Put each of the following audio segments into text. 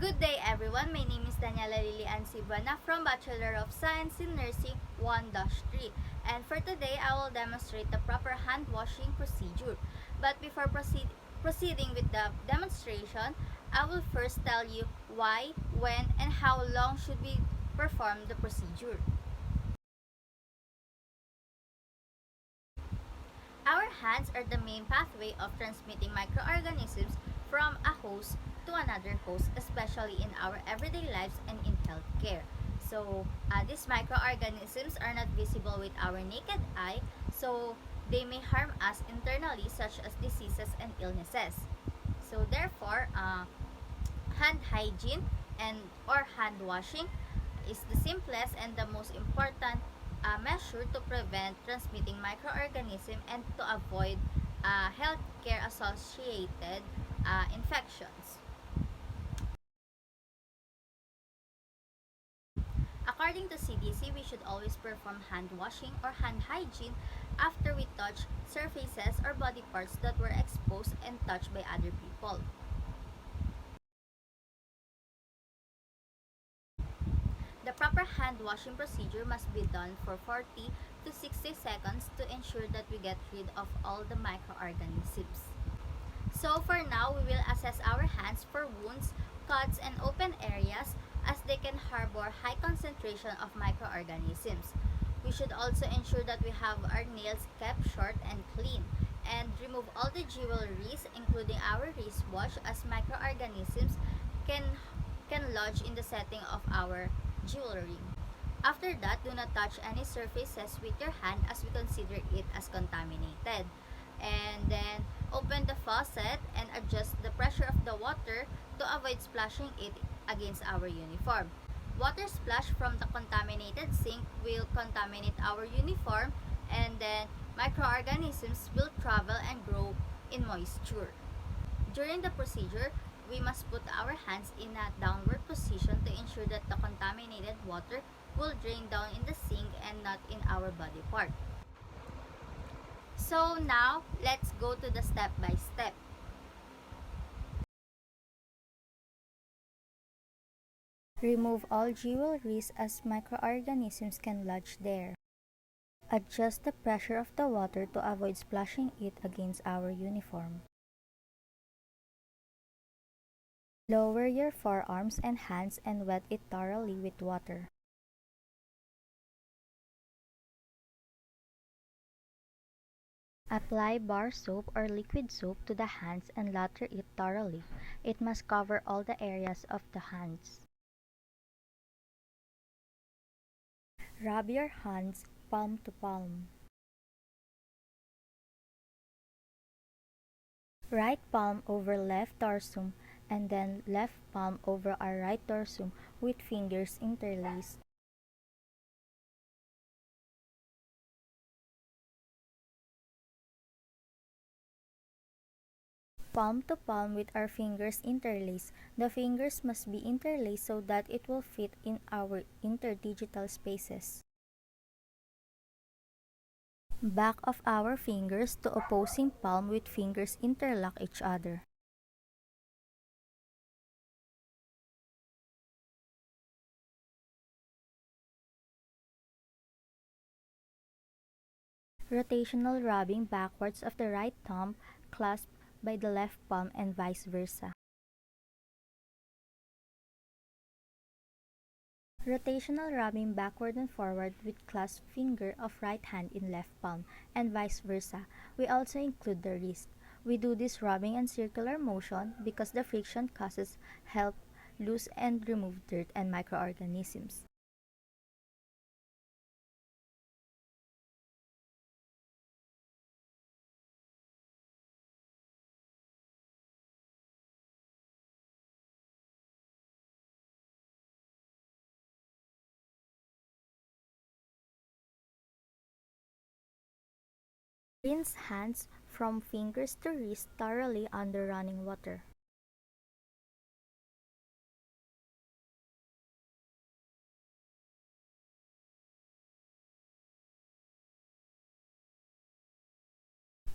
Good day everyone, my name is Daniela Lilian Sibana from Bachelor of Science in Nursing 1-3, and for today I will demonstrate the proper hand washing procedure. But before proceeding with the demonstration, I will first tell you why, when, and how long should we perform the procedure. Our hands are the main pathway of transmitting microorganisms from a host to another host, especially in our everyday lives and in healthcare. These microorganisms are not visible with our naked eye, so they may harm us internally, such as diseases and illnesses. Therefore, hand hygiene and or hand washing is the simplest and the most important measure to prevent transmitting microorganisms and to avoid healthcare associated infections. According to CDC, we should always perform hand washing or hand hygiene after we touch surfaces or body parts that were exposed and touched by other people. The proper hand washing procedure must be done for 40 to 60 seconds to ensure that we get rid of all the microorganisms. So for now, we will assess our hands for wounds, cuts, and open areas as they can harbor high concentration of microorganisms. We should also ensure that we have our nails kept short and clean and remove all the jewelries including our wristwatch as microorganisms can lodge in the setting of our jewelry. After that, do not touch any surfaces with your hand as we consider it as contaminated. And then open the faucet and adjust the pressure of the water to avoid splashing it against our uniform. Water splashed from the contaminated sink will contaminate our uniform, and then microorganisms will travel and grow in moisture. During the procedure, we must put our hands in a downward position to ensure that the contaminated water will drain down in the sink and not in our body part. So now, let's go to the step by step. Remove all jewelries as microorganisms can lodge there. Adjust the pressure of the water to avoid splashing it against our uniform. Lower your forearms and hands and wet it thoroughly with water. Apply bar soap or liquid soap to the hands and lather it thoroughly. It must cover all the areas of the hands. Rub your hands palm to palm. Right palm over left dorsum and then left palm over our right dorsum with fingers interlaced. Palm to palm with our fingers interlaced. The fingers must be interlaced so that it will fit in our interdigital spaces. Back of our fingers to opposing palm with fingers interlock each other. Rotational rubbing backwards of the right thumb clasped by the left palm and vice versa. Rotational rubbing backward and forward with clasped finger of right hand in left palm and vice versa. We also include the wrist. We do this rubbing in circular motion because the friction causes help lose and remove dirt and microorganisms. Rinse hands from fingers to wrist thoroughly under running water.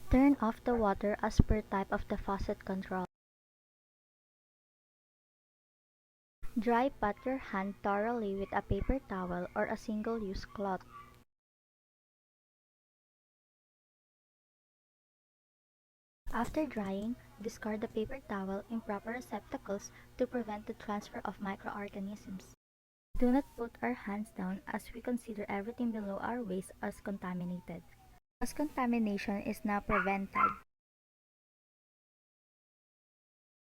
Turn off the water as per type of the faucet control. Dry pat your hand thoroughly with a paper towel or a single-use cloth. After drying, discard the paper towel in proper receptacles to prevent the transfer of microorganisms. Do not put our hands down as we consider everything below our waist as contaminated. Cross-contamination is now prevented